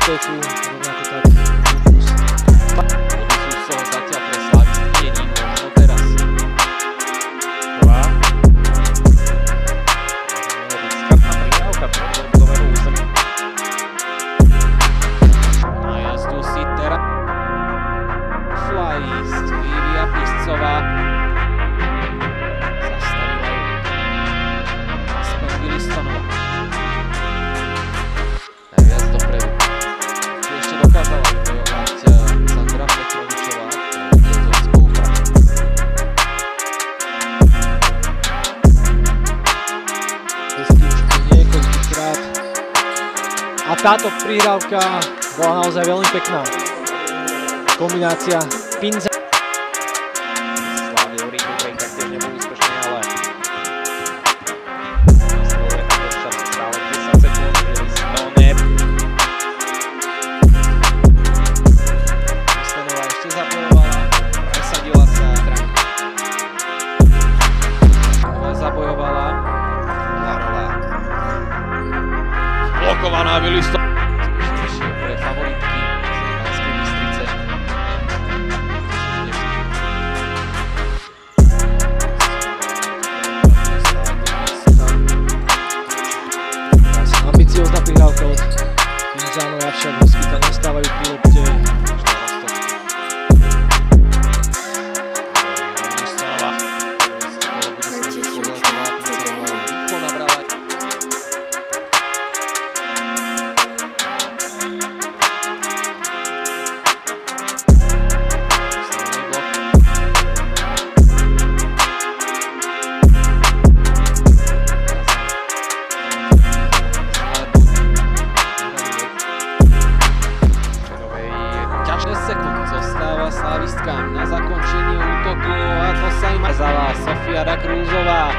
útoku, rovnako tak Rufus. Body sú z toho zatiaľ pre Slavist není, možno teraz. Prvá. Riskantná prihrávka do územného územia. Na jazdu si teraz Slavist, Lívia Piscová. Zastavila ju Aspen Willistonová. Najviac dopredu. Tu ešte dokázala vybojovať Sandra Petrovičová. Jezovskou úpravu. Hezky už niekoľkýkrát. A táto prihrávka bola naozaj veľmi pekná. Kombinácia Pinza. Slávy Oríku Break taktiež nebol úspešný, ale následuje takto čas stále 10 sekúnd, Žili Stoner. Stonerová ešte zabojovala, presadila sa Frank. Zabojovala Lárová. Blokovaná Williston. Úspešnejšie pre favoritky z Banskej Bystrice. Ambiciózna prihrávka od Pinzánova, však Moskyta nastávajú pri lopte. Zostáva Slavistkám na zakončenie útoku a to sa im mazala Sofia Dakrúzová.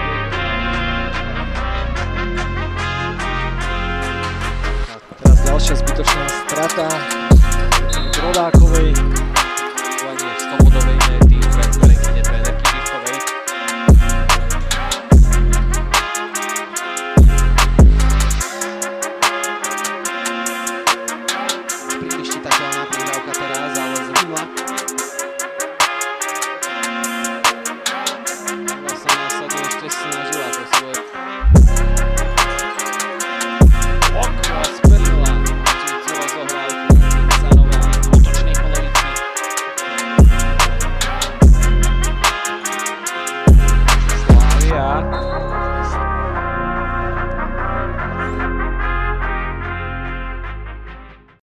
Teraz ďalšia zbytočná strata Rodákovej.